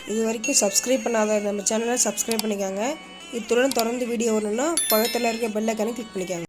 இது வரைக்கும் சப்ஸ்கிரைப் பண்ணாத நம்ம சேனலை சப்ஸ்கிரைப் பண்ணிக்கோங்க. இத்துடன் தொடர்ந்து வீடியோ வரணும்னா பக்கத்தில் இருக்க பெல் ஐகானை கிளிக் பண்ணிக்கோங்க.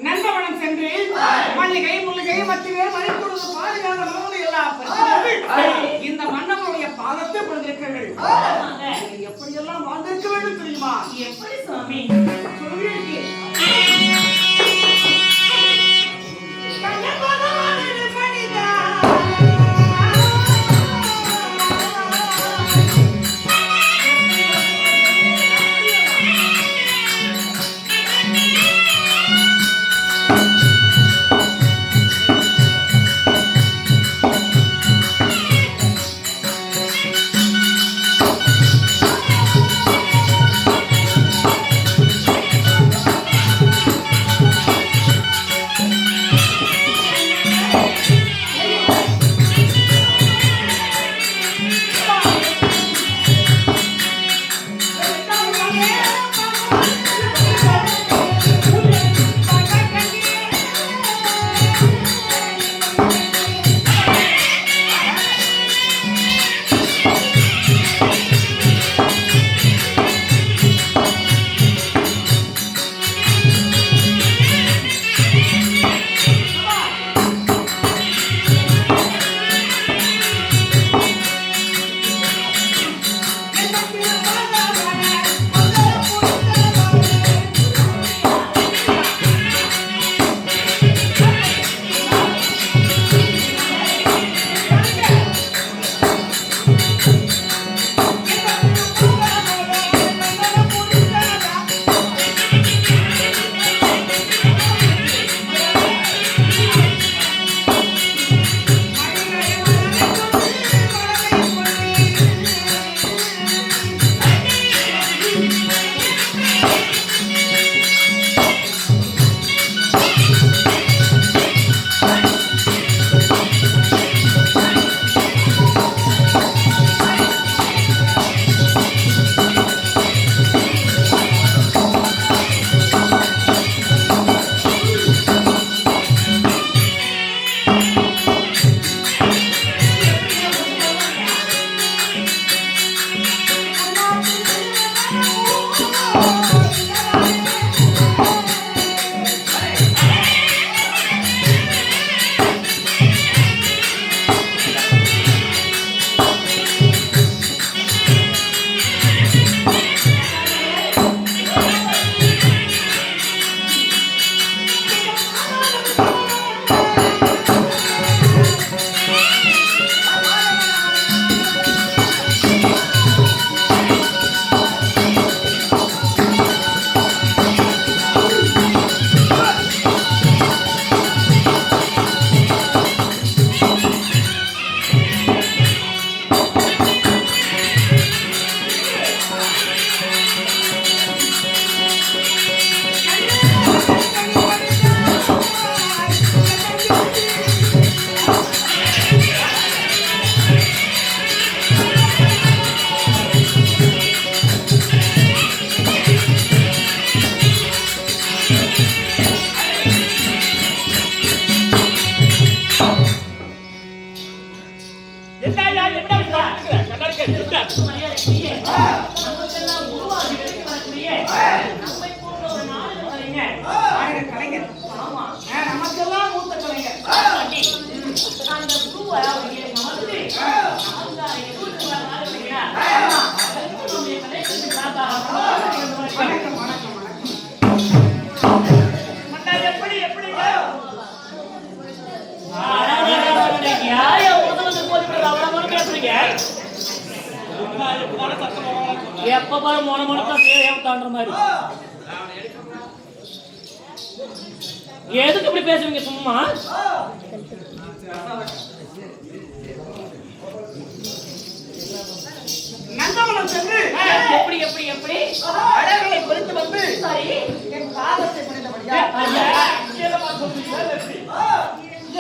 நந்தவனம் சென்று மல்லிகை முல்லிகை மத்திவே மணிக்கூடுது பாதுகாத மனமும் எல்லாம் இந்த மன்னவனுடைய பாதத்தை பிடித்திருக்கிறது. எப்படியெல்லாம் வாழ்ந்திருக்க வேண்டும் தெரியுமா? எப்படி சுவாமி சொல்லியிருக்கேன். வணக்கம் வணக்கம் வணக்கம். மன்னர் எப்படி எப்படி யாரையா உதவுது போது அவ்வளவு பேசுறீங்க? எப்ப பாரு மொனமொனத்தான் சேவையாக தாண்டுற மாதிரி. எதுக்கு இப்படி பேசுவீங்க சும்மா? நந்தவனம் சென்று எப்படி எப்படி எப்படி அழகனை குறித்து வந்து சரி என் பாதத்தை பிடித்தபடியா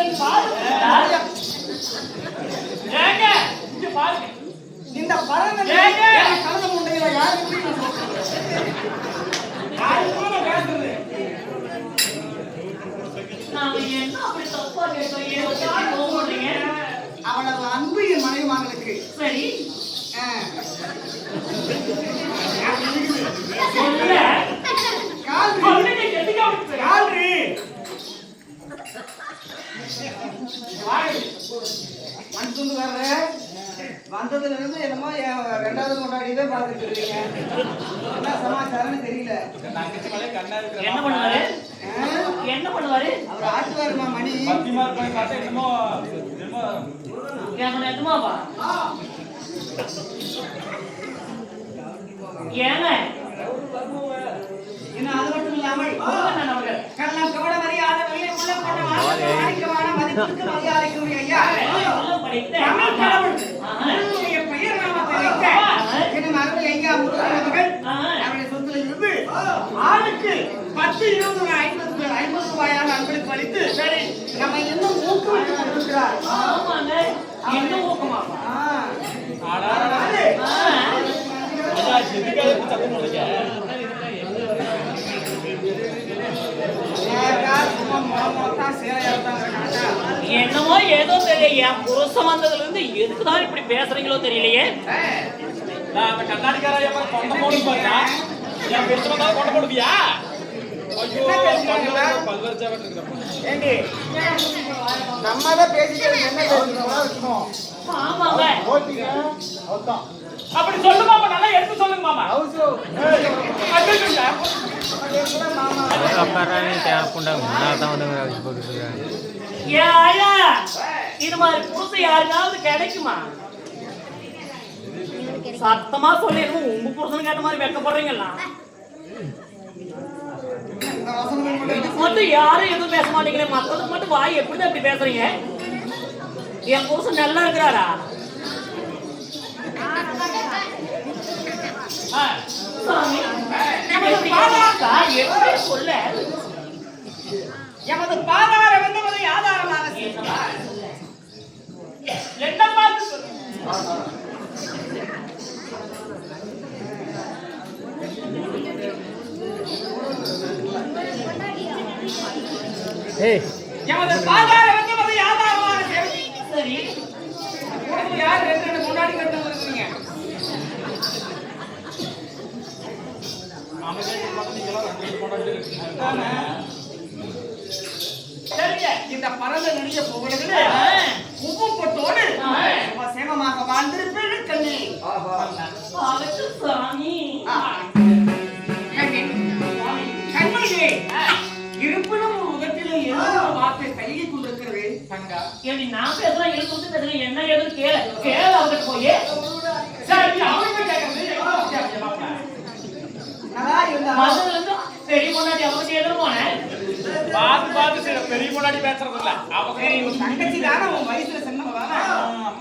என் பாதத்தை ஏங்க இங்க பாருங்க. இந்த பரந்த கலந்த முண்டையில யாருக்கு பேசுறது நாம என்ன அப்படி தப்பா கேட்டோம்? ஏன் போடுறீங்க? அவளது அன்பு என் மனைவிமார்களுக்கு சரி வந்ததுல இருந்து என்னமோ ரெண்டாவது கொண்டாடிதான் பாத்துட்டு இருக்கீங்க. என்ன சமாச்சாரம்னு தெரியல. என்ன பண்ணுவாரு? என்ன பண்ணுவாரு? அவர் ஆட்டுவாருமா மணி எதுமாவா ஏங்க இன்னும் அது மட்டும் இல்லாமல் கண்ணம் கவட மரியாதை வெள்ளை உள்ள கொண்ட மாணிக்கமான மதிப்புக்கு மரியாதைக்கு உரிய ஐயா தமிழ் கடவுள் உன்னுடைய பெயர் நாமத்தை வைக்க என் அருமை ஐயா முருகன் அவருடைய சொத்துல இருந்து ஆளுக்கு 10, 20, 50 ரூபாயாக அன்பளிப்பு அளித்து சரி நம்ம இன்னும் ஊக்குவித்து கொண்டிருக்கிறார். ஆமாங்க என்ன ஊக்கமாப்பா? என்னமோ ஏதோ தெரியல. என் புருஷன் வந்ததுல இருந்து எதுக்குதான் இப்படி பேசுறீங்களோ தெரியலையே. கண்ணாடிக்கார கொண்ட போடு பாத்தா என் பெருசு வந்தா கொண்ட போடுவியா? நம்மதான் பேசிக்கிறது என்ன பேசுறோம். ஆமாங்க அப்படி சொல்லு மாமா, நல்லா எடுத்து சொல்லுங்க மாமா. இது மாதிரி புதுசு யாருக்காவது கிடைக்குமா? சத்தமா சொல்லிருக்கோம். உங்க புருஷன் கேட்ட மாதிரி வெக்கப்படுறீங்களா? இதுக்கு மட்டும் யாரும் எதுவும் பேச மாட்டீங்களே, மத்ததுக்கு மட்டும் வாய் எப்படிதான் அப்படி பேசுறீங்க? என் புருஷன் நல்லா இருக்கிறாரா? சாமி, எப்படி சொல்ல? எமது பாதார வந்தவரை ஆதாரமாக என்ன பார்த்து சொல்லு. எமது பாதார வந்தவரை ஆதாரமாக சரி யார் 2 முன்னாடி கட்டு இருக்கீங்க. சரிங்க. இந்த பரந்த நெடிய புகழுகளே உப்பு பொட்டோடு சேமமாக வாழ்ந்திருப்பீர்கள் கண்ணே. சாமி கண்மணியே இருப்பினும் ஒரு உதட்டிலே ஏதோ வார்த்தை கழுகி கொண்டிருக்கிறது. ஏடி நான் பேசுறேன், எழுத்து வந்து பேசுறேன். என்ன ஏதுன்னு கேள அவர்கிட்ட போய். சரி அவனுக்கு கேட்கறது நல்லா இருந்தா மதுல இருந்து பெரிய பொண்ணாடி அவங்க எதிர போனேன். பார்த்து பெரிய முன்னாடி பேசுறது இல்ல. அவங்க தங்கச்சி தானே உன் வயசுல சின்னவ தானே.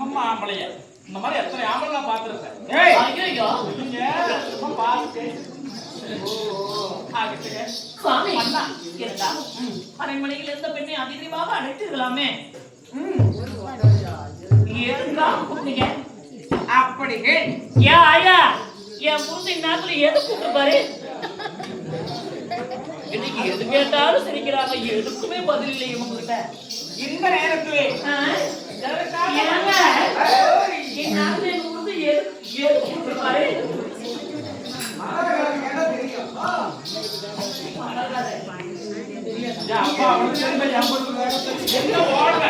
அம்மா ஆம்பளைய இந்த மாதிரி எத்தனை ஆம்பளை நான் பார்த்துருக்கேன். ஐயோ நீங்க சும்மா பார்த்து சாமி இருந்தாலும் அரண்மனையில் இருந்த பெண்ணை அதிகமாக அழைத்திருக்கலாமே. எதுங்க அப்படி ஏன் ஐயா என் புருஷன் நேரத்துல எது கூப்பிட்டுப்பாரு? இன்னைக்கு எது கேட்டாலும் சிரிக்கிறாங்க, எதுக்குமே பதில் இல்லை இவங்க கிட்ட. இந்த நேரத்திலே எது கூப்பிட்டுப்பாரு? அப்பா அவனுக்கு என்ன ஓடுற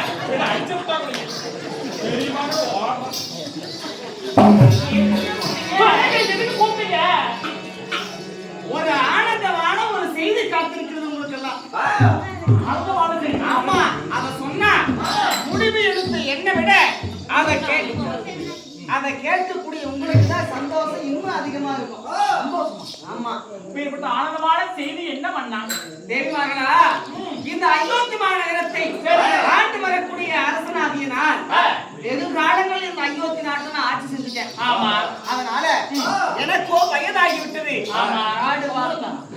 அடிச்சு தெரியுமா கூப்பிட்டீங்க ஒரு அந்த வாழை தெரியும். ஆமா அத சொன்னா முடிவு எடுத்து என்ன விட அதை கேட்கக்கூடிய உங்களுக்கு தான் சந்தோஷம் இன்னும் அதிகமா இருக்கும். ஆமா இப்படிப்பட்ட ஆனந்தமான செய்தி என்ன பண்ணாங்க தேவி மகனா, இந்த அயோத்தி மாநகரத்தை ஆண்டு வரக்கூடிய அரசனாகிய நான் வெகு காலங்கள் இந்த அயோத்தி நாட்டை நான் ஆட்சி செஞ்சுட்டேன். ஆமா அதனால எனக்கோ வயதாகி விட்டது. ஆமா.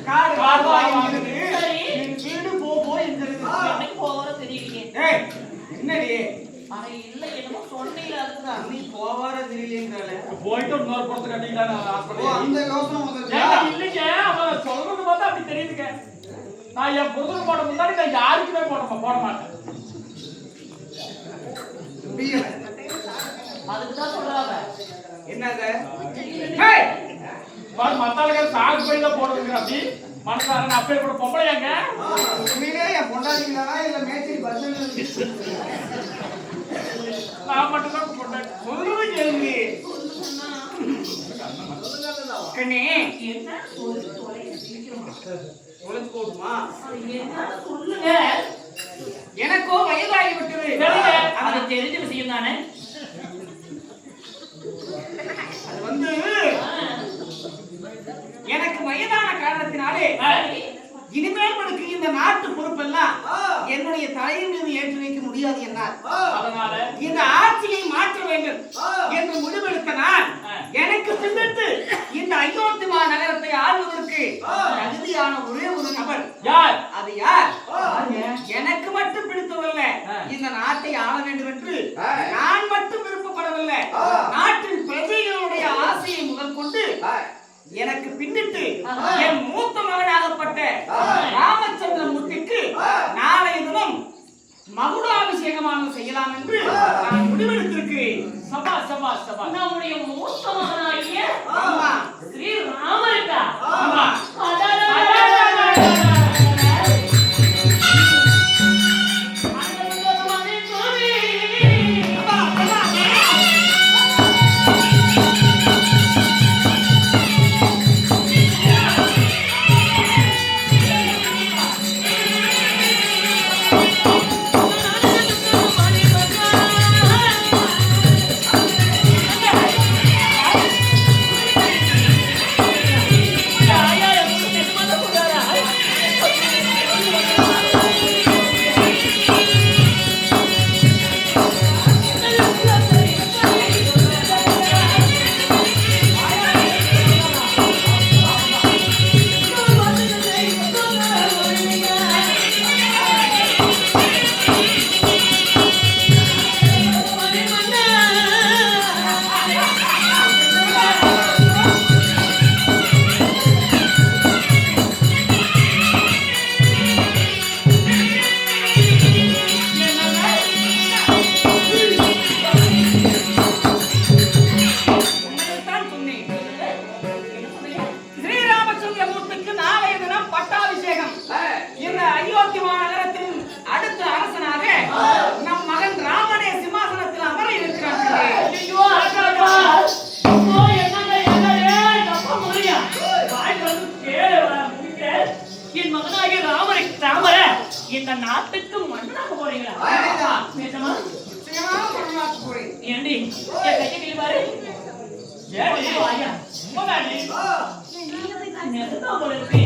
காடு வாழ்வாகிறது. சரி. என் வீடு போ என்கிறது. என்னைக்கு போவாரோ தெரியலையே. ஏய், என்னடி அட இல்ல என்னமோ சொன்னீல அதுதான். நீ போவார தெரியலங்கறால. போயிட்டு இன்னொரு பொறுத்து கட்டிக்கலாம் ஓ, ஹாஸ்பிடல். அந்த யோசனை முதல்ல. இல்லைங்க அவன் சொல்றது பார்த்தா அப்படி தெரியுதுங்க. நான் என் புருஷன் போட முன்னாடி நான் யாருக்குமே போட மாட்டேன். முடியல. அதுக்கு தான் சொல்றாங்க. என்னது? ஏய், மத்தாளுங்க சாகு போய் தான் போடுறதுங்க அப்படி மனசார அப்பே கூட பொம்பளையாங்க. உண்மையிலே என் பொண்டாட்டிங்களா இல்ல மேய்ச்சி பஸ்ல நான் மட்டும் தான் போட்டேன். சொல்லுங்க கேளுங்க. கண்ணே, என்ன தொலை சீக்கிரமா. உழைச்சு போடுமா? என்ன சொல்லுங்க. எனக்கோ வயதாகி விட்டது. சரிங்க. அது தெரிஞ்ச விஷயம் தானே. அது வந்து எனக்கு வயதான காரணத்தினாலே இனிமேல் எனக்கு இந்த நாட்டு பொறுப்பெல்லாம் என்னுடைய தலையின் மீது ஏற்றி வைக்க முடியாது என்னால். அதனால இந்த ஆட்சியை மாற்ற வேண்டும் என்று முடிவெடுத்த நான் எனக்கு பின்னிட்டு இந்த அயோத்தி நகரத்தை ஆள்வதற்கு தகுதியான ஒரே ஒரு நபர். யார்? அது யார்? எனக்கு மட்டும் பிடித்ததல்ல, இந்த நாட்டை ஆள வேண்டும் என்று நான் மட்டும் விருப்பப்படவில்லை. நாட்டின் பிரஜைகளுடைய ஆசையை முதல் கொண்டு எனக்கு பின்னிட்டு என் மூத்த மகனாகப்பட்ட ராமச்சந்திரமூர்த்திக்கு நாளைய தினம் மகுடாபிஷேகமாக செய்யலாம் என்று நான் முடிவெடுத்திருக்கிறேன். சபா சபா சபா. நம்முடைய மூத்த மகனாகிய ஆமா, ஸ்ரீ ராமருக்கா? ஆமா. இந்த நாட்டுக்கு மண்ணாக போறீங்களா? நிஜமா? ஏண்டி என் கையை கிளி பாரு. ஏடி? ஐயா போடாடி. நெருதான் போல இருக்கு.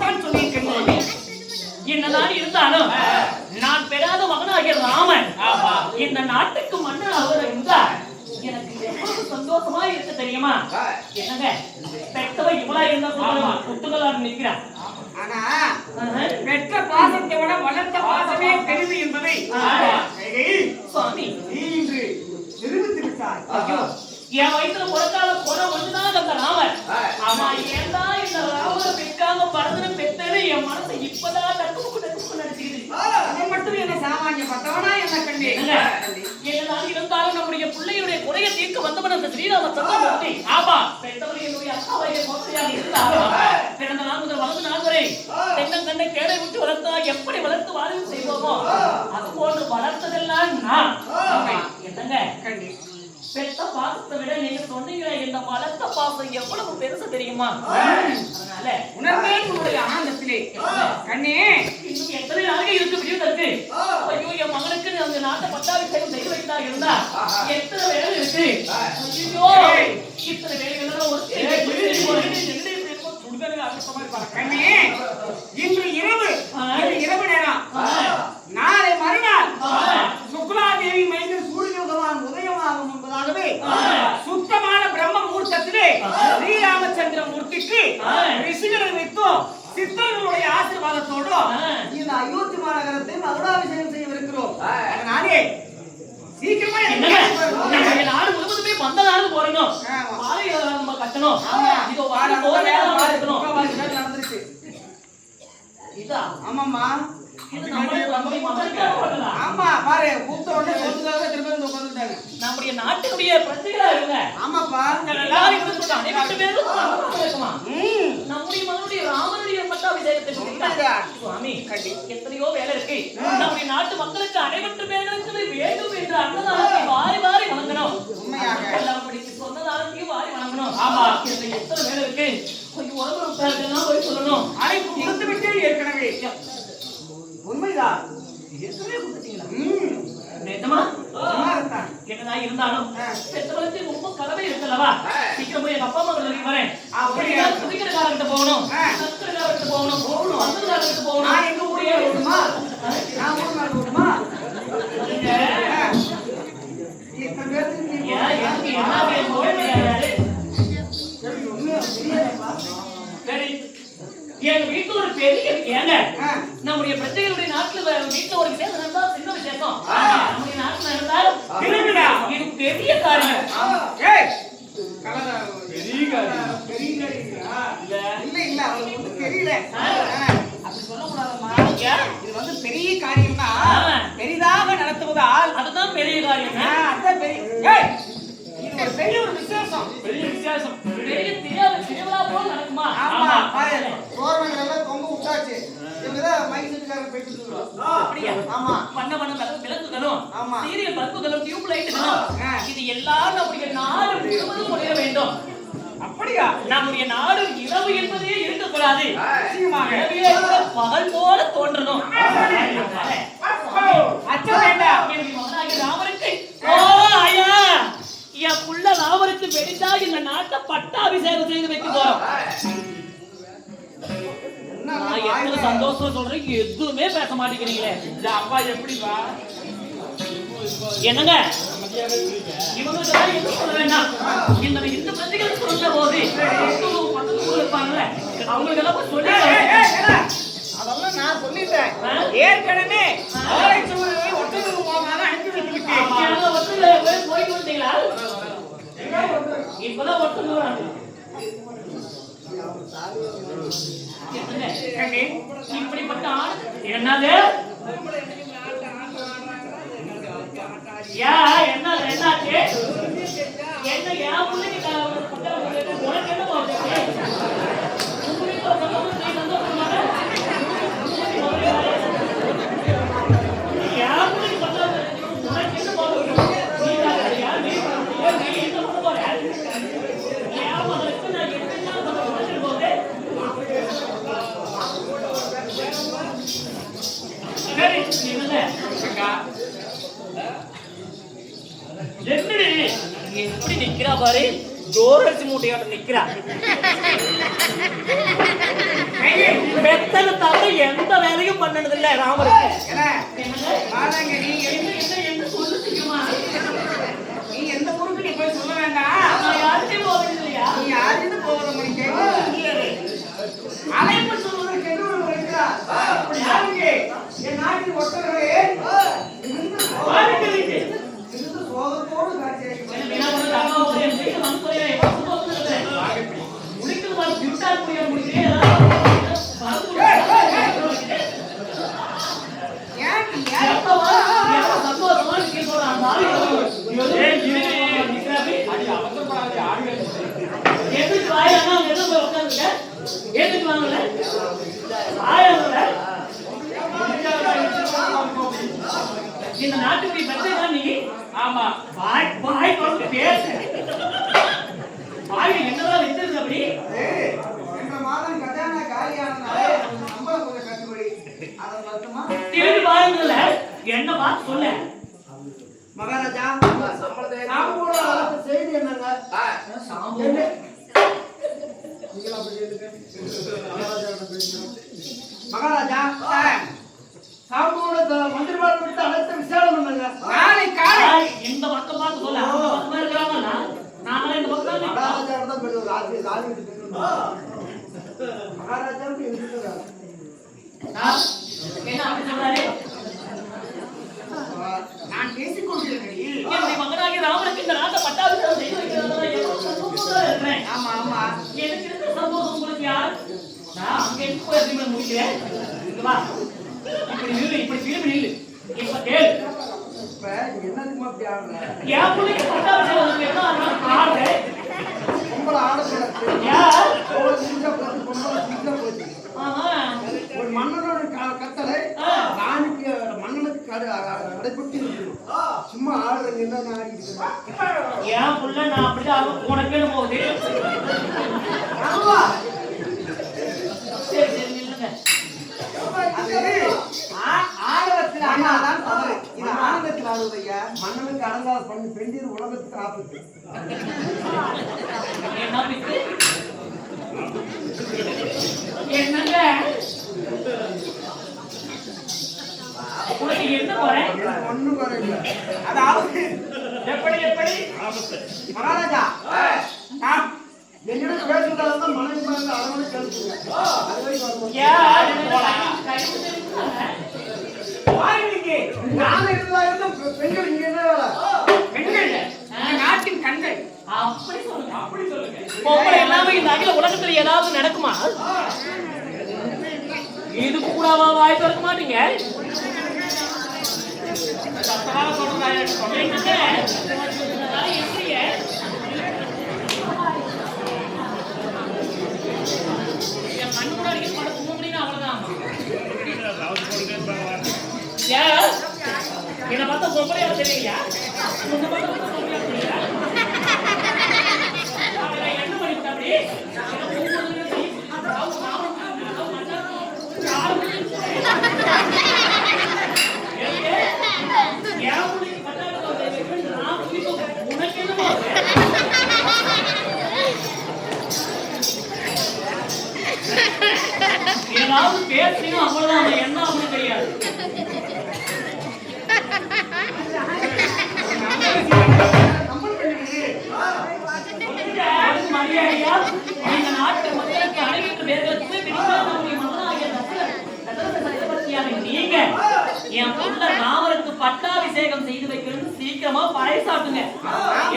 தான் சொல்லியிருக்கேன். என்னதான் இருந்தாலும் நான் பெறாத மகனாகிய ராமன் இந்த நாட்டுக்கு மன்னனாக இருந்தா எனக்கு எவ்வளவு சந்தோஷமா இருக்கு தெரியுமா? என்னங்க பெற்றவ இவளா இருந்தா சொல்லுவா குத்துகளார் நிற்கிறான். ஆனா பெற்ற பாசத்தை விட வளர்த்த பாசமே பெரிது என்பதை சுவாமி நீ இன்று நிரூபித்து விட்டாய். ஐயோ என் வயிற்றுல பிறக்காத குறை ஒண்ணுதான் அந்த ராமர். ஆமா ஏன்டா இந்த ராமரை பெற்காம பறந்து பெற்றது என் மனசை இப்பதான் தட்டுமுக்கு நினைச்சுக்கிது. அவன் மட்டும் என்ன சாமானிய பட்டவனா என்ன கண்டே? என்னதான் இருந்தாலும் நம்முடைய பிள்ளையுடைய குறையை தீர்க்க வந்தவன் அந்த ஸ்ரீராமச்சந்திரமூர்த்தி. ஆமா பெற்றவர் என்னுடைய அக்காவைய மோசையாக இருந்தாலும் பிறந்த நாள் முதல் வளர்ந்து நாள் வரை தென்னங்கண்ணை கேடை விட்டு வளர்த்தா எப்படி வளர்த்து வாழ்வு செய்வோமோ அது போன்று வளர்த்ததெல்லாம் நான். என்னங்க கண்டே பெத்த பாசத்தை விட நீங்க சொன்னீங்களே இந்த வளர்த்த பாசம் எவ்வளவு பெருசு தெரியுமா? அதனால உணர்ந்தேன் உன்னுடைய ஆனந்தத்திலே. கண்ணே இன்னும் எத்தனை நாளைக்கு இருக்கு விடுவதற்கு? ஐயோ, என் மகனுக்கு அந்த நாட்டை பட்டாபிஷேகம் செய்து வைத்தா இருந்தா எத்தனை வேலை இருக்கு? ஐயோ, இத்தனை வேலைகள் ஒரு கண்ணே, இன்று இரவு நேரம், நாளை மறுநாள் சுக்லாதேவி மைந்தர் சூரிய பகவான் உதயமாகும் என்பதாகவே சுத்தமான பிரம்ம முகூர்த்தத்திலே ஸ்ரீராமச்சந்திர மூர்த்திக்கு ரிஷிகளை வைத்தோம் சித்தர்களுடைய ஆசீர்வாதத்தோடும் இந்த அயோத்தி மாநகரத்தை மகுடாபிஷேகம் செய்யவிருக்கிறோம். அதனாலே சீக்கிரமா நம்முடைய நாடு முழுவதுமே வந்த நாடு போறணும். பாலையில நம்ம கட்டணும். இதோ வாட போறேன் நடந்துருச்சு. இதா ஆமாம்மா, இது நம்முடைய மகனுக்கு ஆமா பாரு, கூப்பிட்ட உடனே சொல்லுக்காக திரும்ப வந்து உட்கார்ந்துட்டாங்க. நம்முடைய நாட்டினுடைய பிரஜைகளா இருங்க. ஆமாப்பா, எல்லாரும் இவங்களுக்கு அனைவரும் பேரும் இருக்குமா? நம்முடைய மகனுடைய ராமனுடைய பட்டாபிஷேகத்தை சுவாமி எத்தனையோ வேலை இருக்கு. நம்முடைய நாட்டு மக்களுக்கு அனைவற்று பேர்களுக்கு வேண்டும் என்று அன்னதானத்தை வாரி வாரி வழங்கணும். எல்லாம் படித்து சொன்னதானத்தையும் வாரி வழங்கணும். ஆமா, எத்தனை வேலை இருக்கு. கொஞ்சம் உடம்பு போய் சொல்லணும். அழைப்பு கொடுத்து விட்டே ஏற்கனவே. உண்மைதான். என்னதா இருந்தாலும் பெற்றவர்களுக்கு ரொம்ப கடமை இருக்கல்லவா? சீக்கிரம் போய் எங்க அப்பா அம்மா வரேன். அப்படியே குதிக்கிறக்காரர்கிட்ட போகணும், சத்துக்காரர்கிட்ட போகணும், வந்ததுக்காரர்கிட்ட போகணும். நான் எங்க ஊரே விடுமா? நான் ஊர் நாடு விடுமா? சரி, எங்க வீட்டுல ஒரு பெரிய ஏங்க நம்முடைய பிரஜைகளுடைய நாட்டுல வீட்டுல ஒரு விசேஷம் நடந்தா சின்ன விசேஷம். நம்முடைய நாட்டுல நடந்தால் இது பெரிய காரியம். இல்ல அவங்களுக்கு தெரியல. அப்படி சொல்லக்கூடாதம்மா. இது வந்து பெரிய காரியம்னா பெரிதாக நடத்துவதால் அதுதான் பெரிய காரியம். அதான் பெரிய இது ஒரு பெரிய ஒரு விசேஷம். பெரிய விசேஷம், பெரிய திருவிழா போல நடக்குமா? ஆமா, சோர்வங்கள் எல்லாம் தொங்க விட்டாச்சு. இவங்கதான் மைக் செட்டுக்காரங்க போயிட்டு இருக்காங்க. அப்படியா? ஆமா, பண்ண விளக்குகளும் ஆமா, சீரியல் பல்புகளும் டியூப் லைட்டுகளும் இது எல்லாம் நம்முடைய நாடு முழுவதும் ஒளிர வேண்டும். அப்படியா? நம்முடைய நாடு இரவு என்பதே இருக்கக்கூடாது. பகல் போல தோன்றணும். அச்சம் வேண்டாம். என்னுடைய மகனாகிய ராமருக்கு என் புள்ள ராமருக்கு வெடித்தா இந்த நாட்டை பட்டாபிஷேகம் செய்து வைக்க போறோம். நான் எத்தனை சந்தோஷம் சொல்றேன், எதுவுமே பேச மாட்டேங்கிறீங்களே. அப்பா எப்படிப்பா? என்னங்க இவங்களுக்கு எதுவும் சொல்ல வேண்டாம். இந்த பிரச்சனைகள் சொல்ற போது இருப்பாங்கல்ல, அவங்களுக்கு எல்லாம் சொல்லி அதெல்லாம் நான் சொல்லிட்டேன். ஏற்கனவே ஒட்டுக்கு போகாம அனுப்பி வச்சுக்கிட்டேன். போயிட்டு வந்தீங்களா? இப்பதான் ஒட்டுங்க இப்படிப்பட்ட ஆள் என்னது? என்னாச்சு? என்ன என் பிள்ளைங்க உனக்கு என்ன போகுது? எப்படி நிக்கிறா பாரு, ஜோரசி மூட்டையோட நிக்கிறா. பெத்தனை தவிர எந்த வேலையும் பண்ணது இல்ல ராமருக்கு. நீ எந்த ஊருக்கு நீ போய் சொல்ல வேண்டாம். யாருக்கும் போவது இல்லையா? நீ யாருக்கு போவது? அழைப்பு சொல்வதற்கு எதிர்ப்பு இருக்கிறார். என் நாட்டில் ஒட்டர்களே சோகத்தோடு இந்த நாட்டுக்கு பிரச்சனை நீ. ஆமா, வாய் கொண்டு பேச வாய் என்னதான் வச்சிருக்கு அப்படி. என்ற மாதம் கல்யாண காலியானதாலே சம்பளம் கொஞ்சம் கட்டுப்படி. அதை திரும்பி பாருங்கல்ல என்ன பார்த்து சொல்ல மகாராஜா சாம்பூர செய்தி என்னங்க மகாராஜா சாம்பூர மந்திரிமார் விட்டு அனைத்து விசேடம் என்னங்க நாளை காலை இந்த பக்கம் பார்த்து சொல்ல அந்த பக்கம் இருக்கிறாங்களா நாங்களே இந்த பக்கம் மகாராஜா தான் பெரிய ராஜி மகாராஜாவுக்கு இருக்கிறார் என்ன அப்படி சொல்றாரு நான் பேசிக் கொண்டிருக்கிறேன் என்னுடைய மகனாகிய ராமனுக்கு இந்த நாட்டை பட்டாபிஷேகம் செய்து வைக்கிறதா எவ்வளவு சந்தோஷமா இருக்கிறேன் ஆமா ஆமா எனக்கு இருக்க சந்தோஷம் உங்களுக்கு யார் நான் அங்க இருந்து போய் எப்படி முடிக்கிறேன் இங்க வா இப்படி நில்லு இப்படி திரும்பி நில்லு இப்ப கேளு இப்ப என்னதுமா அப்படி ஆடுற என் பிள்ளைக்கு பட்டாபிஷேகம் என்ன ஆடுற பொம்பளை ஆடக்கூடாது யார் பொம்பளை சிரிச்சா போச்சு ஆமா ஒரு மன்னனோட கட்டளை ராணிக்கு மன்னனுக்கு அடைப்பட்டு இருக்கணும் சும்மா ஆடுறீங்க என்ன ஆடிட்டு இருக்கேன் என் பிள்ளை நான் அப்படிதான் உனக்கு போகுது சரி சரி நில்லுங்க ஆடவத்தில் ஆனாதான் தவறு இது ஆனந்தத்தில் ஆடுவதையா மன்னனுக்கு அடங்காத பண்ணி பெண்டீர் உலகத்துக்கு ஆபத்து என்ன பித்து என்னங்க உனக்கு என்ன குறை ஒண்ணும் குறையில்லை அதாவது எப்படி எப்படி மகாராஜா என்னிடம் பேசுறதால மனைவி மருந்து அரவணை கேள்விங்க நான் இருந்தாலும் பெண்கள் இங்க என்ன வேலை பெண்கள் நாட்டின் கண்கள் அப்படி சொல்லுங்க பொம்பளை எல்லாமே இந்த அகில உலகத்துல ஏதாவது நடக்குமா இதுக்கு கூடவா வாய் திறக்க மாட்டீங்க சத்தமாக சொல்றாங்க என் கண் முன்னாடி படம் கும்பிட்டீங்கன்னா அவ்வளவுதான் என்ன பார்த்தா பொம்பளையா தெரியலையா உன்னை பார்த்தா பொம்பளையா தெரியலையா என்ன பண்ணிவிட்டா அப்படி ஏதாவது பேசினா அவ்வளவுதான் என்ன அவனுக்கு தெரியாது மரியாதையா இந்த நாட்டு மக்களுக்கு அனைத்து பேர்களுக்கு நம்முடைய மகனாகிய சக்கரவர்த்தியான நீங்க என் புள்ள ராமருக்கு பட்டாபிஷேகம் செய்து வைக்கணும்னு சீக்கிரமா பறைசாட்டுங்க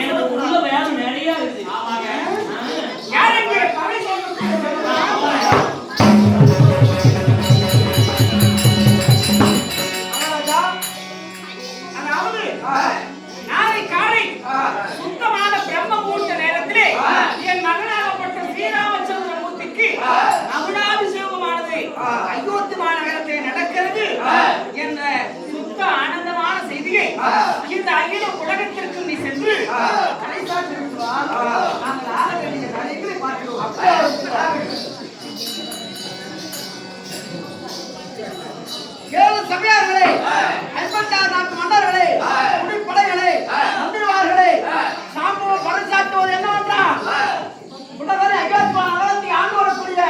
எனக்கு உள்ள வேலை நிறைய இருக்குது நாளை காலை சுத்தமான பிரம்ம முகூர்த்த நேரத்திலே என் மகனாகப்பட்ட ஸ்ரீராமச்சந்திரமூர்த்திக்கு மகுடாபிஷேகமானது அயோத்திமான நேரத்திலே நடக்கிறது என்ற சுத்த ஆனந்தமான செய்தியை இந்த அகில உலகத்திற்கு நீ சென்று கலைசாற்றிருக்கிறார் நாங்கள் ஆக வேண்டிய கலைகளை பார்க்கிறோம் ஏழு சபையார்களே 56 நாட்டு மன்னர்களே குடிப்படைகளே மந்திரிமார்களே சாம்புவ பறைசாற்றுவது என்னவென்றால் உடனே அயோத்தியா நகரத்தை ஆண்டு வரக்கூடிய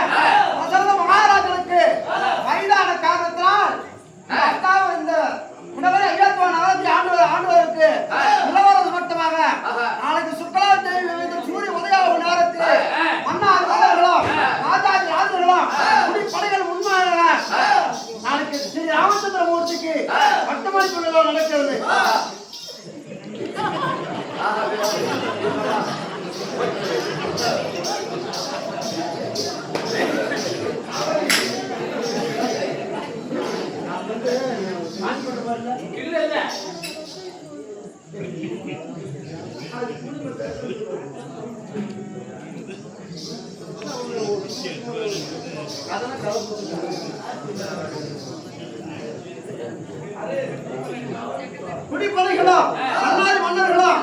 தசரத மகாராஜனுக்கு வயதான காரணத்தினால் இந்த உடனே அயோத்தியா நகரத்தை ஆண்டுவதற்கு நிலவரது மட்டுமாக நாளைக்கு சுக்லா தேவி சூரிய உதயாகும் நேரத்தில் மன்னார் மன்னர்களும் ராஜாஜி ராஜர்களும் குடிப்படைகள் முன்பாக நாளைக்கு ஸ்ரீ ராமச்சந்திரமூர்த்திக்கு பட்டமளிப்பு விழா நடக்கிறது இல்ல இல்ல குடிப்படைகளும் மன்னாரி மன்னர்களும்